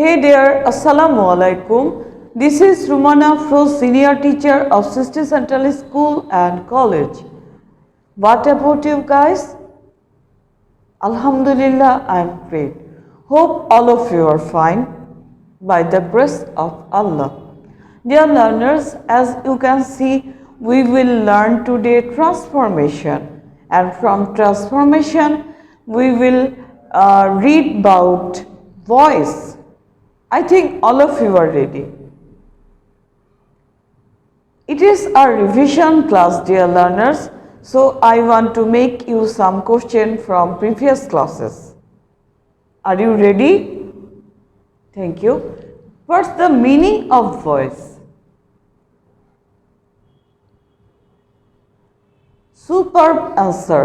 Hey there, Assalamu alaikum. This is Rumana Froz, senior teacher of Sister Central School and College. What about you guys? Alhamdulillah, I am great. Hope all of you are fine by the grace of Allah. Dear learners, as you can see, we will learn today transformation, and from transformation we will read about voice. I think all of you are ready. It is a revision class, dear learners, so I want to make you some questions from previous classes. Are you ready? Thank you. What's the meaning of voice? Superb answer.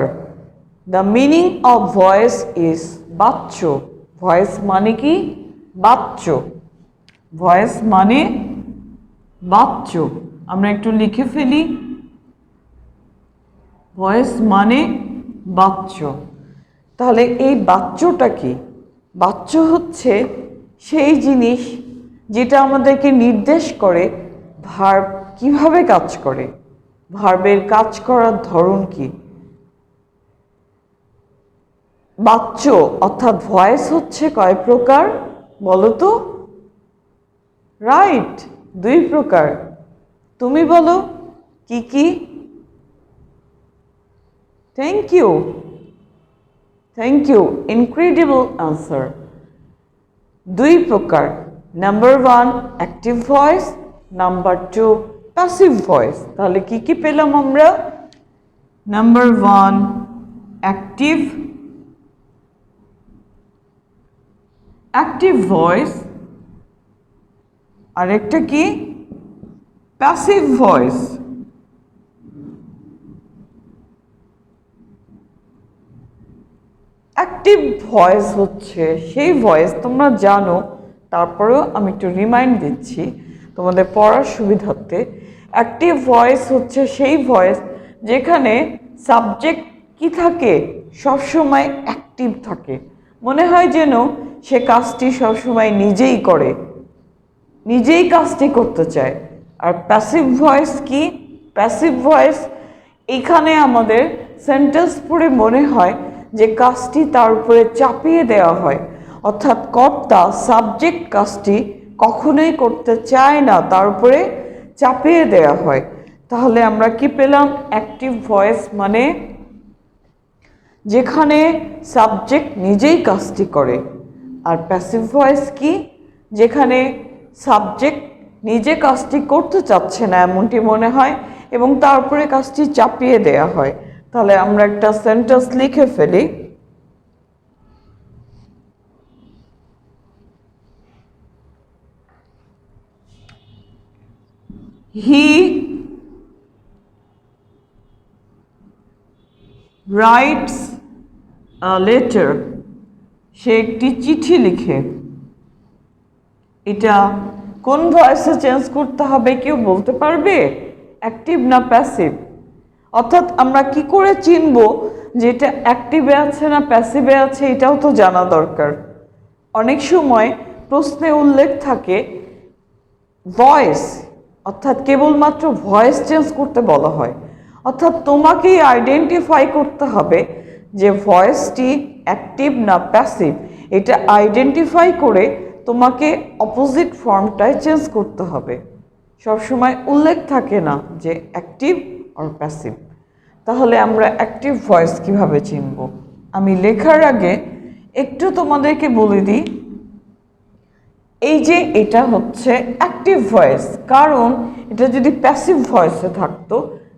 The meaning of voice is baccho. Voice mane ki? বাচ্চো voice মানে বাচ্চো আমরা একটু লিখে ফেলি voice মানে বাচ্চো তাহলে এই বাচ্চোটা কি বাচ্চো হচ্ছে সেই জিনিস যেটা আমাদেরকে নির্দেশ করে ভার্ব কিভাবে কাজ করে ভার্বের কাজ করার ধরন কি বাচ্চো অর্থাৎ ভয়েস হচ্ছে কয় প্রকার বলো তো রাইট দুই প্রকার তুমি বলো কি কি থ্যাংক ইউ ইনক্রেডিবল আনসার দুই প্রকার number 1 active voice number 2 passive voice তাহলে কি কি পেলাম আমরা নাম্বার 1 অ্যাক্টিভ ভয়েস আর একটা কি প্যাসিভ ভয়েস অ্যাক্টিভ ভয়েস হচ্ছে সেই ভয়েস তোমরা জানো তারপরেও আমি একটু রিমাইন্ড দিচ্ছি তোমাদের পড়ার সুবিধার্থে অ্যাক্টিভ ভয়েস হচ্ছে সেই ভয়েস যেখানে সাবজেক্ট কি থাকে সবসময় অ্যাক্টিভ থাকে মনে হয় যেন সে কাজটি সবসময় নিজেই করে নিজেই কাজটি করতে চায় আর প্যাসিভ ভয়েস কি প্যাসিভ ভয়েস এখানে আমাদের সেন্টেন্স পড়ে মনে হয় যে কাজটি তার উপরে চাপিয়ে দেওয়া হয় অর্থাৎ কর্তা সাবজেক্ট কাজটি কখনোই করতে চায় না তার উপরে চাপিয়ে দেওয়া হয় তাহলে আমরা কি পেলাম অ্যাক্টিভ ভয়েস মানে যেখানে সাবজেক্ট নিজেই কাজটি করে আর প্যাসিভ ভয়েস কি যেখানে সাবজেক্ট নিজে কাজটি করতে চাচ্ছে না এমনটি মনে হয় এবং তারপরে কাজটি চাপিয়ে দেয়া হয় তাহলে আমরা একটা সেন্টেন্স লিখে ফেলি হি রাইটস আ লেটার সে একটি চিঠি লিখে এটা কোন ভয়েসে চেঞ্জ করতে হবে কেউ বলতে পারবে অ্যাক্টিভ না প্যাসিভ অর্থাৎ আমরা কি করে চিনব যে এটা অ্যাক্টিভে আছে না প্যাসিভে আছে এটাও তো জানা দরকার অনেক সময় প্রশ্নে উল্লেখ থাকে ভয়েস অর্থাৎ কেবলমাত্র ভয়েস চেঞ্জ করতে বলা হয় অর্থাৎ তোমাকেই আইডেন্টিফাই করতে হবে যে ভয়েসটি অ্যাক্টিভ না প্যাসিভ এটা আইডেন্টিফাই করে তোমাকে অপোজিট ফর্মটায় চেঞ্জ করতে হবে সবসময় উল্লেখ থাকে না যে অ্যাক্টিভ আর প্যাসিভ তাহলে আমরা অ্যাক্টিভ ভয়েস কিভাবে চিনব আমি লেখার আগে একটু তোমাদেরকে বলে দিই এই যে এটা হচ্ছে অ্যাক্টিভ ভয়েস কারণ এটা যদি প্যাসিভ ভয়েসে থাকতো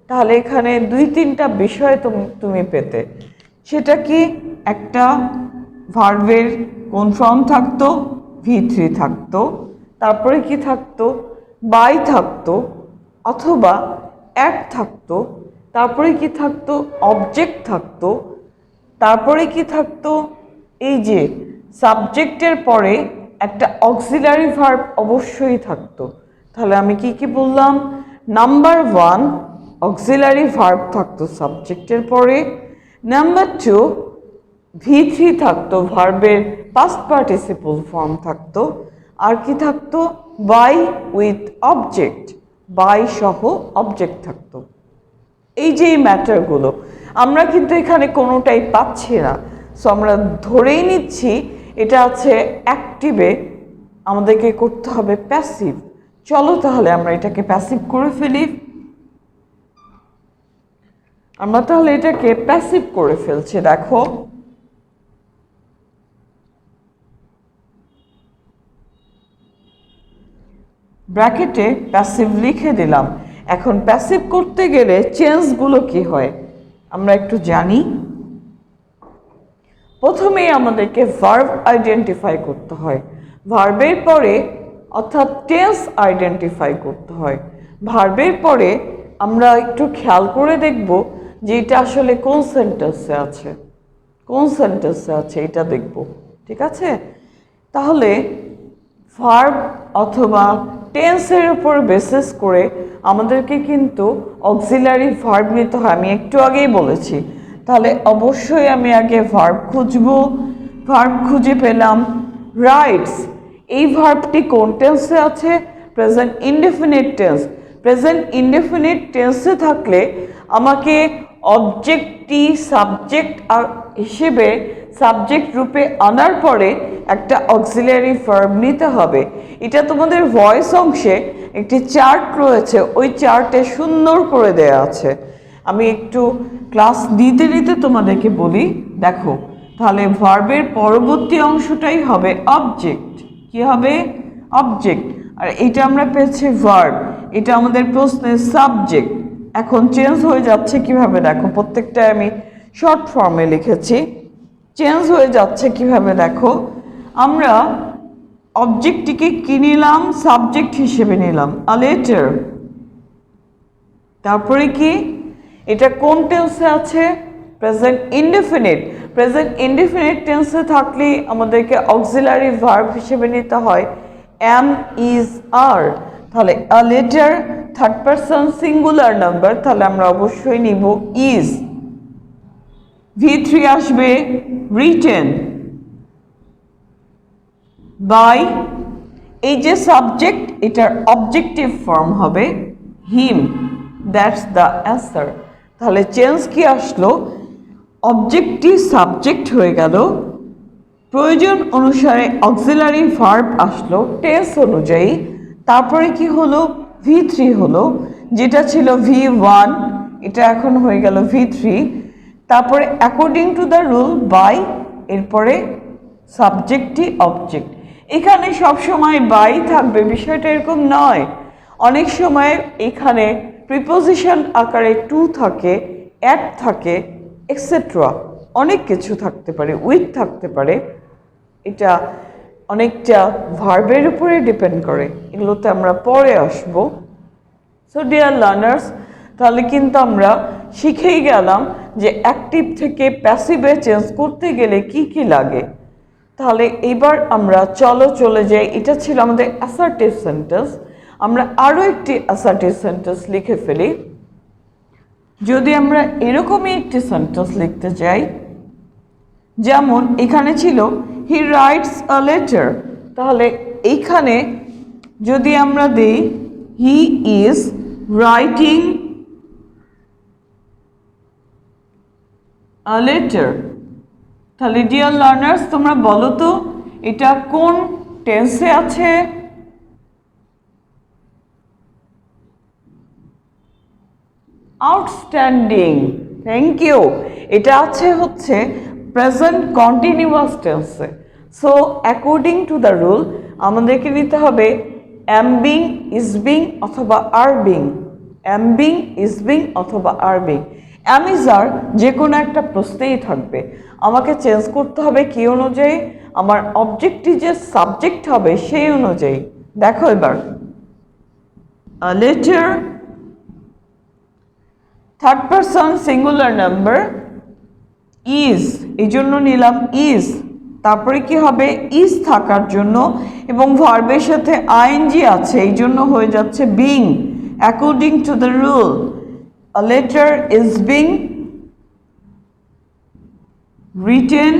তাহলে এখানে 2-3টা বিষয় তুমি পেতে সেটা কি একটা ভার্বের কোন ফর্ম থাকতো V3 থাকতো তারপরে কি থাকতো বাই থাকতো অথবা অ্যাট থাকতো তারপরে কি থাকতো অবজেক্ট থাকতো তারপরে কি থাকতো এই যে সাবজেক্টের পরে একটা অক্সিলারি ভার্ব অবশ্যই থাকতো তাহলে আমি কি বললাম নাম্বার 1 অক্সিলারি ভার্ব থাকতো সাবজেক্টের পরে নাম্বার 2 V3 থাকতো ভার্বের পাস্ট পার্টিসিপল ফর্ম থাকতো আর কি থাকতো, বাই উইথ অবজেক্ট, বাই সহ অবজেক্ট থাকতো। এই যে এই ম্যাটারগুলো আমরা কিন্তু এখানে কোনোটাই পাচ্ছি না, সো আমরা ধরেই নিচ্ছি এটা আছে অ্যাক্টিভে, আমাদেরকে করতে হবে প্যাসিভ। চলো তাহলে আমরা এটাকে প্যাসিভ করে ফেলি। আমরা তাহলে এটাকে প্যাসিভ করে ফেলছি। দেখো ব্র্যাকেটে প্যাসিভ লিখে দিলাম। এখন প্যাসিভ করতে গেলে চেঞ্জগুলো কি হয় আমরা একটু জানি। প্রথমেই আমাদেরকে ভার্ব আইডেন্টিফাই করতে হয়, ভার্বের পরে অর্থাৎ টেন্স আইডেন্টিফাই করতে হয়। ভার্বের পরে আমরা একটু খেয়াল করে দেখব যে এটা আসলে কোন সেন্টেন্সে আছে, কোন সেন্টেন্সে আছে এটা দেখব, ঠিক আছে। তাহলে ভার্ব অথবা টেন্সের উপর বেসিস করে আমাদেরকে কিন্তু অক্সিলারি ভার্ব নিতে হয়, আমি একটু আগেই বলেছি। তাহলে অবশ্যই আমি আগে ভার্ব খুঁজব, ভার্ব খুঁজে পেলাম রাইটস। এই ভার্বটি কোন টেন্সে আছে, present indefinite tense. Present indefinite টেন্সে থাকলে আমাকে অবজেক্টটি সাবজেক্ট হিসেবে সাবজেক্ট রূপে আনার পরে একটা অক্সিলারি ভার্ব নিতে হবে। এটা তোমাদের ভয়েস অংশে একটি চার্ট রয়েছে, ওই চার্টে সুন্দর করে দেয়া আছে। আমি একটু ক্লাস নিতে নিতে তোমাদেরকে বলি, দেখো তাহলে ভার্বের পরবর্তী অংশটাই হবে অবজেক্ট। কি হবে, অবজেক্ট। আর এটা আমরা পেয়েছি ভার্ব, এটা আমাদের প্রশ্নের সাবজেক্ট। এখন চেঞ্জ হয়ে যাচ্ছে কিভাবে, দেখো প্রত্যেকটা আমি শর্ট ফর্মে লিখেছি। চেঞ্জ হয়ে যাচ্ছে কিভাবে দেখো, আমরা অবজেক্টটিকে কি নিলাম, সাবজেক্ট হিসেবে নিলাম, আ লেটার। তারপরে কি, এটা কোন টেন্সে আছে, প্রেজেন্ট ইনডেফিনিট। প্রেজেন্ট ইনডেফিনিট টেন্সে থাকলে আমাদেরকে অক্সিলারি ভার্ব হিসেবে নিতে হয় এম, ইজ, আর। তাহলে a letter third person singular number, তাহলে আমরা অবশ্যই নিব ইজ। V3 আসবে রিটেন। বাই, এই যে সাবজেক্ট এটার অবজেক্টিভ ফর্ম হবে হিম, দ্যাটস দ্য অ্যান্সার। তাহলে চেঞ্জ কি আসলো, অবজেক্টটি সাবজেক্ট হয়ে গেল, প্রয়োজন অনুসারে অক্সিলারি ভার্ব আসলো টেন্স অনুযায়ী। তারপরে কি হলো, V3 হলো, যেটা ছিল V1 এটা এখন হয়ে গেল V3। তারপরে according to the rule by, এরপরে সাবজেক্টই অবজেক্ট। এখানে সবসময় বাই থাকবে বিষয়টা এরকম নয়, অনেক সময় এখানে প্রিপোজিশন আকারে টু থাকে, অ্যাট থাকে, এক্সেট্রা, অনেক কিছু থাকতে পারে, উইথ থাকতে পারে। এটা অনেকটা ভার্বের উপরে ডিপেন্ড করে, এগুলোতে আমরা পরে আসব। সো ডিয়ার লার্নার্স, তাহলে কিন্তু আমরা শিখেই গেলাম যে অ্যাক্টিভ থেকে প্যাসিভে চেঞ্জ করতে গেলে কি কি লাগে। তাহলে এবার আমরা চলে যাই, এটা ছিল আমাদের অ্যাসার্টিভ সেন্টেন্স। আমরা আরও একটি অ্যাসার্টিভ সেন্টেন্স লিখে ফেলি। যদি আমরা এরকমই একটি সেন্টেন্স লিখতে চাই, যেমন এখানে ছিল হি রাইটস আ লেটার, তাহলে এইখানে যদি আমরা দিই he is writing a letter, তাহলে ডিয়ার লার্নার্স তোমরা বলো তো এটা কোন টেন্সে আছে, আউটস্ট্যান্ডিং, থ্যাংক ইউ। এটা আছে হচ্ছে প্রেজেন্ট কন্টিনিউয়াস টেন্সে। So according to the rule আমাদেরকে নিতে হবে এম বিং, ইজ বিং অথবা are being, am being, is being অথবা are being. Am is are যে কোনো একটা প্রশ্নেই থাকবে, আমাকে চেঞ্জ করতে হবে কি অনুযায়ী, আমার অবজেক্টটি যে সাবজেক্ট হবে সেই অনুযায়ী। দেখো এবার a letter, third person singular number, is, এই জন্য নিলাম ইজ। তারপরে কি হবে, ইজ থাকার জন্য এবং ভার্বের সাথে আইএনজি আছে এই জন্য হয়ে যাচ্ছে being. According to the rule a letter is being written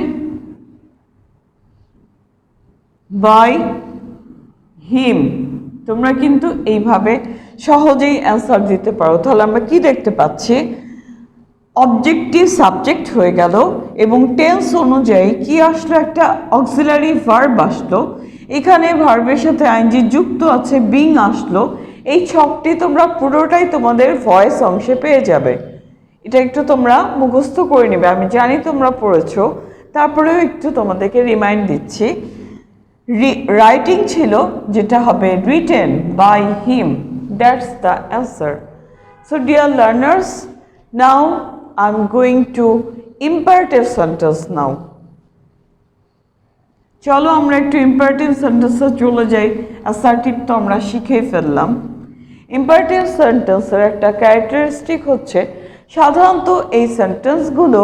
by him. তোমরা কিন্তু এইভাবে সহজেই অ্যান্সার দিতে পারো। তাহলে আমরা কি দেখতে পাচ্ছি, অবজেক্টিভ সাবজেক্ট হয়ে গেল এবং টেন্স অনুযায়ী কি আসলো, একটা অক্সিলারি ভার্ব আসলো, এখানে ভার্বের সাথে আইএনজি যুক্ত আছে, বিং আসলো। এই ছকটি তোমরা পুরোটাই তোমাদের ভয়েস অংশে পেয়ে যাবে। এটা একটু তোমরা মুখস্থ করে নেবে, আমি জানি তোমরা পড়েছো, তারপরেও একটু তোমাদেরকে রিমাইন্ড দিচ্ছি। রাইটিং ছিল, যেটা হবে written by him, that's the answer. So dear learners, now I am going to imperative sentence now. চলো আমরা একটু ইম্পারেটিভ সেন্টেন্সে চলে যাই। অ্যাসার্টিভ তো আমরা শিখেই ফেললাম। ইম্পারেটিভ সেন্টেন্সের একটা ক্যারেক্টারিস্টিক হচ্ছে, সাধারণত এই সেন্টেন্সগুলো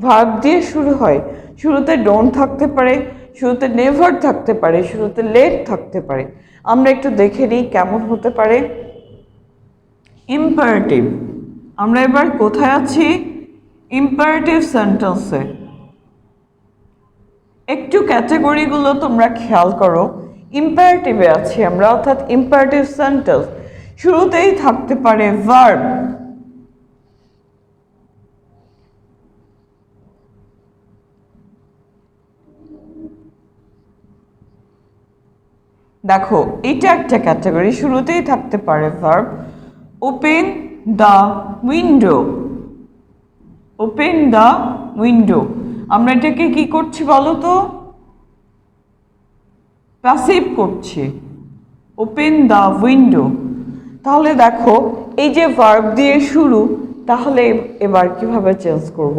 ভার্ব দিয়ে শুরু হয়। শুরুতে ডোন্ট থাকতে পারে, শুরুতে নেভার থাকতে পারে, শুরুতে লেট থাকতে পারে। আমরা একটু দেখে নিই কেমন হতে পারে। ইম্পারেটিভ, আমরা এবার কোথায় আছি? ইম্পারেটিভ সেন্টেন্সে। একটু ক্যাটাগরিগুলো তোমরা খেয়াল করো। ইম্পারেটিভে আছি আমরা, অর্থাৎ ইম্পারেটিভ সেন্টেন্স শুরুতেই থাকতে পারে ভার্ব। দেখো, এটা একটা ক্যাটাগরি, শুরুতেই থাকতে পারে verb. Open the window, open the window, আমরা এটাকে কি করছি বলো তো? প্যাসিভ করছি, ওপেন দ্য উইন্ডো। তাহলে দেখো, এই যে ভার্ব দিয়ে শুরু, তাহলে এবার কিভাবে চেঞ্জ করব?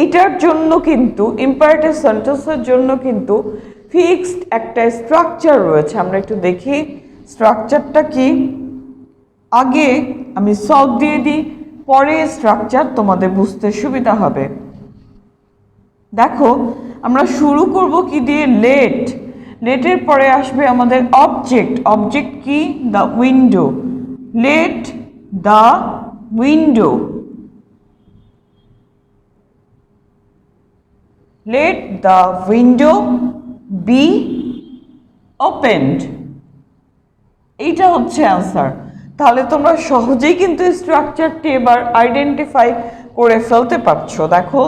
এটার জন্য কিন্তু, ইম্পারেটিভ সেন্টেন্সের জন্য কিন্তু ফিক্সড একটা স্ট্রাকচার রয়েছে। আমরা একটু দেখি স্ট্রাকচারটা কি। আগে আমি সলভ দিয়ে দিই, পরে স্ট্রাকচার তোমাদের বুঝতে সুবিধা হবে। দেখো, আমরা শুরু করব কি দিয়ে? লেট। লেটের পরে আসবে আমাদের অবজেক্ট। অবজেক্ট কি? The window. Let the window, let the window B opened. এইটা হচ্ছে অ্যান্সার। তাহলে তোমরা সহজেই কিন্তু স্ট্রাকচারটি এবার আইডেন্টিফাই করে ফেলতে পারছো। দেখো,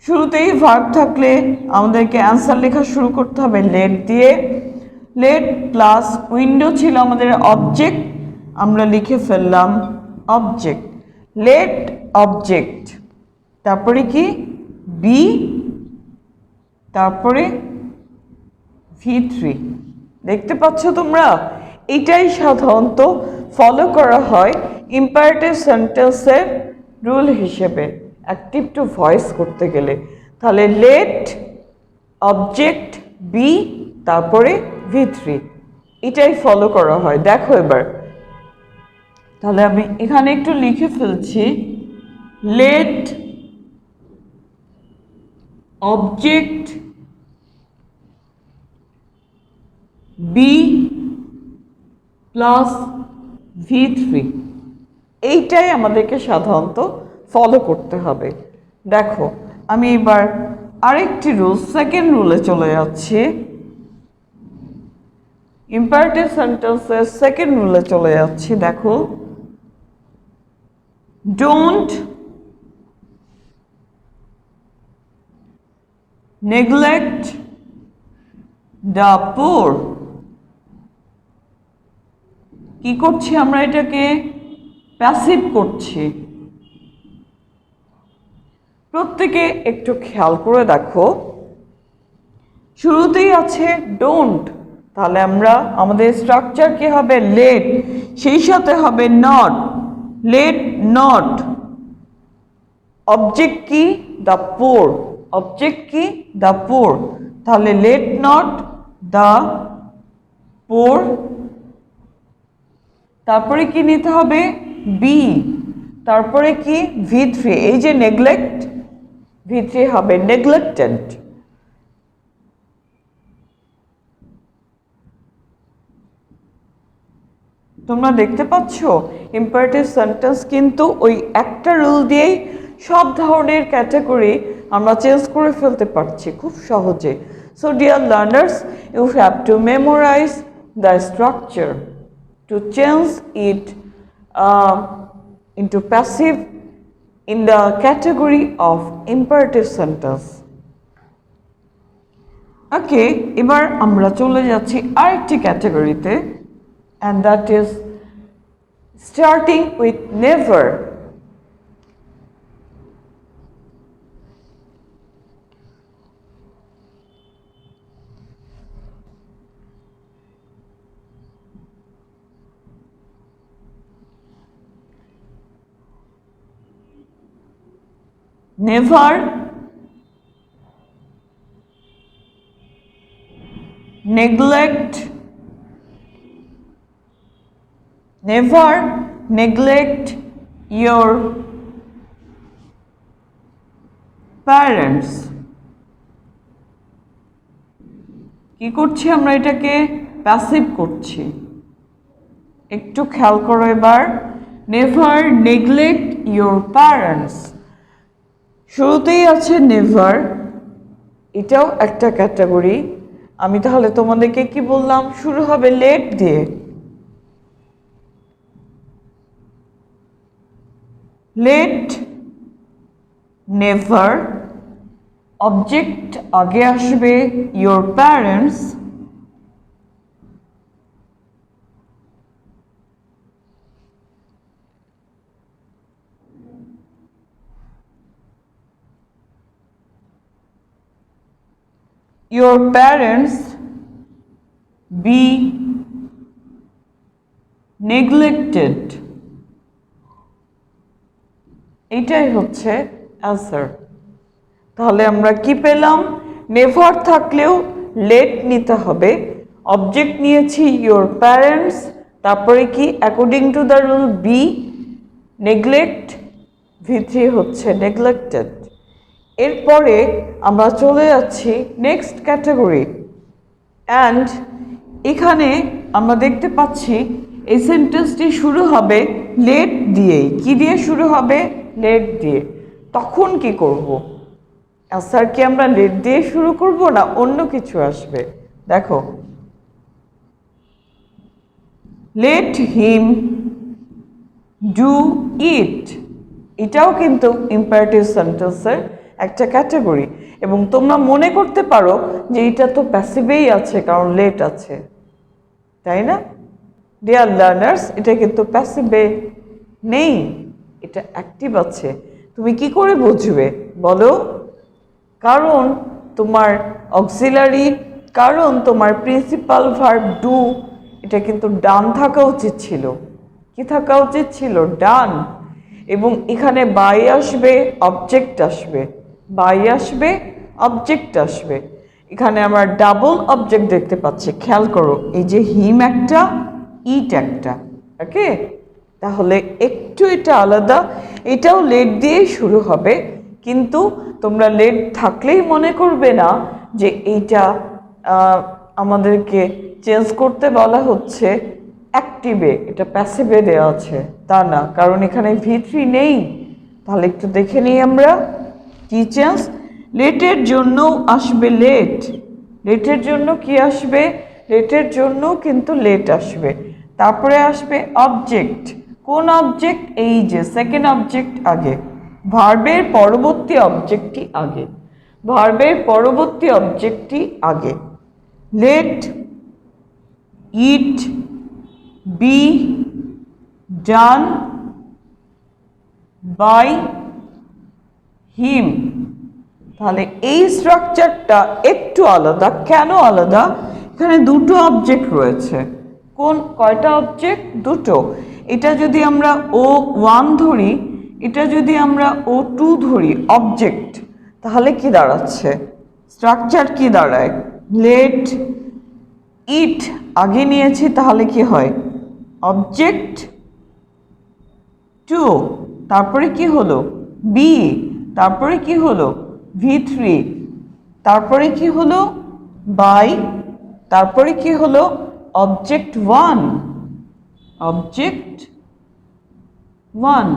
শুরুতেই ভার্ব থাকলে আমাদেরকে অ্যান্সার লেখা শুরু করতে হবে লেট দিয়ে। লেট প্লাস উইন্ডো ছিল আমাদের অবজেক্ট, আমরা লিখে ফেললাম অবজেক্ট। লেট অবজেক্ট, তারপরে কি? বি, তারপরে V3। দেখতে পাচ্ছ তোমরা? এটাই সাধারণত ফলো করা হয় ইম্পারেটিভ সেন্টেন্সের রুল হিসেবে অ্যাক্টিভ টু ভয়েস করতে গেলে। তাহলে লেট অবজেক্ট বি, তারপরে V3, এটাই ফলো করা হয়। দেখো এবার, তাহলে আমি এখানে একটু লিখে ফেলছি, late object B plus V3, এইটাই আমাদেরকে সাধারণত ফলো করতে হবে। দেখো, আমি এবার আরেকটি রুল, সেকেন্ড রুলে চলে যাচ্ছি। ইম্পারেটিভ সেন্টেন্সের সেকেন্ড রুলে চলে যাচ্ছি। দেখো, ডোন্ট নেগলেক্ট দ্য পুর। কি করছি আমরা? এটাকে প্যাসিভ করছি। প্রত্যেকে একটু খেয়াল করে দেখো, শুরুতেই আছে ডোন্ট, তাহলে আমরা আমাদের স্ট্রাকচার কি হবে? লেট, সেই সাথে হবে নট, লেট নট। অবজেক্ট কি? দ্য পোর, অবজেক্ট কি? দ্য পোর, তাহলে লেট নট দ্য পোর। তারপরে কি নিতে হবে? বি, তারপরে কি? V3। এই যে নেগলেক্ট, V3 হবে নেগলেক্টেড। তোমরা দেখতে পাচ্ছ, ইম্পারেটিভ সেন্টেন্স কিন্তু ওই একটা রুল দিয়েই সব ধরনের ক্যাটাগরি আমরা চেঞ্জ করে ফেলতে পারছি খুব সহজে। So dear learners, you have to memorise the structure to change it into passive in the category of imperative sentence. ওকে, এবার আমরা চলে যাচ্ছি আরেকটি ক্যাটাগরিতে, and that is starting with never. Never, neglect, never neglect your parents. কি করছি আমরা? এটাকে প্যাসিভ করছি। একটু খেয়াল করো এবার, নেভার নেগলেক্ট ইয়োর প্যারেন্টস, শুরুতেই আছে নেভার, এটাও একটা ক্যাটাগরি। আমি তাহলে তোমাদেরকে কি বললাম? শুরু হবে লেট দিয়ে। লেট, নেভার, অবজেক্ট আগে আসবে your parents, your parents be neglected, এটাই হচ্ছে অ্যান্সার। তাহলে আমরা কি পেলাম? নেভার থাকলেও লেট নিতে হবে, অবজেক্ট নিয়েছি ইয়োর প্যারেন্টস, তারপরে কি according to the rule be neglect, V3 হচ্ছে নেগলেক্টেড। এরপরে আমরা চলে যাচ্ছি নেক্সট ক্যাটাগরি, অ্যান্ড এখানে আমরা দেখতে পাচ্ছি এই সেন্টেন্সটি শুরু হবে লেট দিয়েই। কি দিয়ে শুরু হবে? লেট দিয়ে। তখন কি করব? অ্যান্সার কি আমরা লেট দিয়ে শুরু করব না অন্য কিছু আসবে? দেখো, লেট হিম ডু ইট, এটাও কিন্তু ইম্পারেটিভ সেন্টেন্সের একটা ক্যাটাগরি, এবং তোমরা মনে করতে পারো যে এটা তো প্যাসিভেই আছে কারণ লেট আছে, তাই না? ডিয়ার লার্নার্স, এটা কিন্তু প্যাসিভে নেই, এটা অ্যাক্টিভ আছে। তুমি কি করে বুঝবে বলো? কারণ তোমার অক্সিলারি, কারণ তোমার প্রিন্সিপাল ভার্ব ডু, এটা কিন্তু ডান থাকা উচিত ছিল। কি থাকা উচিত ছিল? ডান। এবং এখানে বাই আসবে, অবজেক্ট আসবে, বাই আসবে, অবজেক্ট আসবে। এখানে আমরা ডাবল অবজেক্ট দেখতে পাচ্ছি, খেয়াল করো, এই যে হিম একটা, ইট একটা। ওকে, তাহলে একটু এটা আলাদা, এটাও লেট দিয়েই শুরু হবে, কিন্তু তোমরা লেট থাকলেই মনে করবে না যে এইটা আমাদেরকে চেঞ্জ করতে বলা হচ্ছে অ্যাক্টিভে, এটা প্যাসিভে দেওয়া আছে, তা না, কারণ এখানে V3 নেই। তাহলে একটু দেখে নিই আমরা কি চেঞ্জ। লেটের জন্য আসবে লেট, লেটের জন্য কি আসবে? লেটের জন্য কিন্তু লেট আসবে। তারপরে আসবে অবজেক্ট। কোন অবজেক্ট? এই যে সেকেন্ড অবজেক্ট আগে, ভার্বের পরবর্তী অবজেক্টটি আগে, ভার্বের পরবর্তী অবজেক্টটি আগে। Let it be done by him. তাহলে এই স্ট্রাকচারটা একটু আলাদা। কেন আলাদা? এখানে দুটো অবজেক্ট রয়েছে। কোন কয়টা অবজেক্ট? দুটো। এটা যদি আমরা O1 ধরি, এটা যদি আমরা O2 ধরি অবজেক্ট, তাহলে কি দাঁড়াচ্ছে? স্ট্রাকচার কি দাঁড়ায়? লেট ইট আগে নিয়েছি, তাহলে কি হয়? অবজেক্ট টু, তারপরে কি হলো? বি, তারপরে কি হলো? V3, তারপরে কি হলো? বাই, তারপরে কি হলো? Object 1, object 1।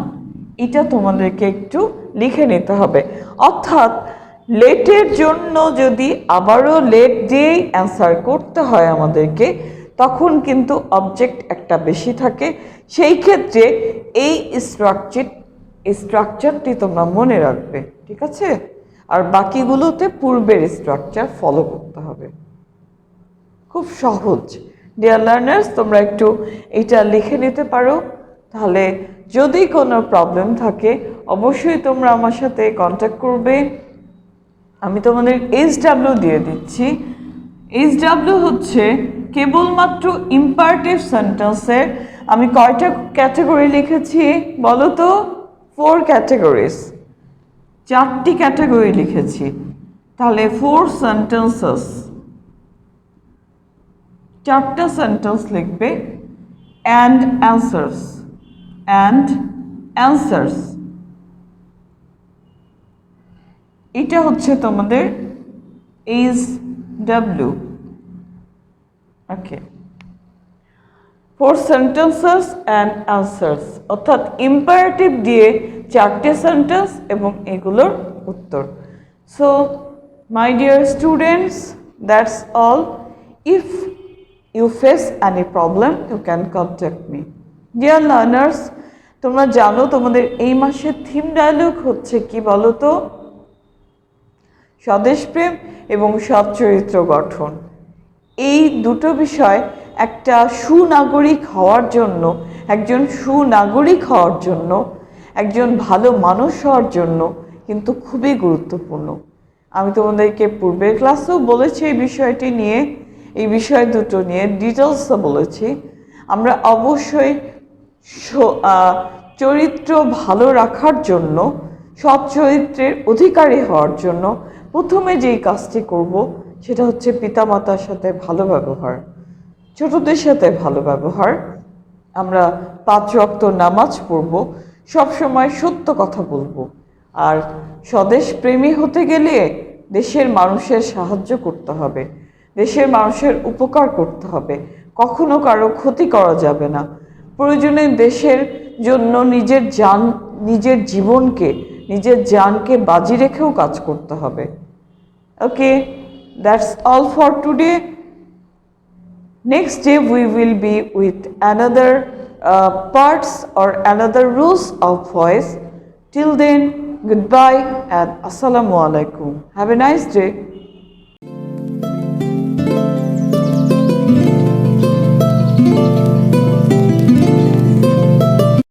এটা তোমাদেরকে একটু লিখে নিতে হবে। অর্থাৎ লেটের জন্য যদি আবারও লেট দিয়েই অ্যান্সার করতে হয় আমাদেরকে, তখন কিন্তু অবজেক্ট একটা বেশি থাকে। সেই ক্ষেত্রে এই স্ট্রাকচারটি তোমরা মনে রাখবে, ঠিক আছে? আর বাকিগুলোতে পূর্বের স্ট্রাকচার ফলো করতে হবে। খুব সহজ। ডিয়ার লার্নার্স, তোমরা একটু এটা লিখে নিতে পারো। তাহলে যদি কোনো প্রবলেম থাকে অবশ্যই তোমরা আমার সাথে কন্ট্যাক্ট করবে। আমি তোমাদের HW দিয়ে দিচ্ছি। HW হচ্ছে কেবলমাত্র ইম্পারেটিভ সেন্টেন্সের আমি কয়টা ক্যাটাগরি লিখেছি বলো তো? 4 ক্যাটাগরিজ, 4টি ক্যাটাগরি লিখেছি। তাহলে 4 সেন্টেন্সেস, 4টা সেন্টেন্স লিখবে। অ্যান্ড অ্যান্সার্স, এটা হচ্ছে তোমাদের HW। Okay, 4 sentences and answers, অর্থাৎ ইম্পারেটিভ দিয়ে 4টে সেন্টেন্স এবং এগুলোর উত্তর। So my dear students, that's all. If you face any problem you can contact me. Dear learners, তোমরা জানো তোমাদের এই মাসের থিম ডায়লগ হচ্ছে কি বলো তো? স্বদেশপ্রেম এবং সৎ চরিত্র গঠন। এই দুটো বিষয় একটা সুনাগরিক হওয়ার জন্য, একজন সুনাগরিক হওয়ার জন্য, একজন ভালো মানুষ হওয়ার জন্য কিন্তু খুবই গুরুত্বপূর্ণ। আমি তোমাদেরকে পূর্বের ক্লাসেও বলেছি এই বিষয়টি নিয়ে, এই বিষয় দুটো নিয়ে ডিটেলসে বলেছি। আমরা অবশ্যই চরিত্র ভালো রাখার জন্য, সৎ চরিত্রের অধিকারী হওয়ার জন্য প্রথমে যেই কাজটি করব সেটা হচ্ছে পিতামাতার সাথে ভালো ব্যবহার, ছোটদের সাথে ভালো ব্যবহার। আমরা 5 ওয়াক্ত নামাজ পড়ব, সবসময় সত্য কথা বলবো। আর স্বদেশ প্রেমী হতে গেলে দেশের মানুষের সাহায্য করতে হবে, দেশের মানুষের উপকার করতে হবে, কখনো কারো ক্ষতি করা যাবে না। প্রয়োজনে দেশের জন্য নিজের জীবনকে, নিজের জানকে বাজি রেখেও কাজ করতে হবে। Okay, that's all for today. Next day we will be with another parts or another rules of voice. Till then, goodbye and assalamu alaikum. Have a nice day.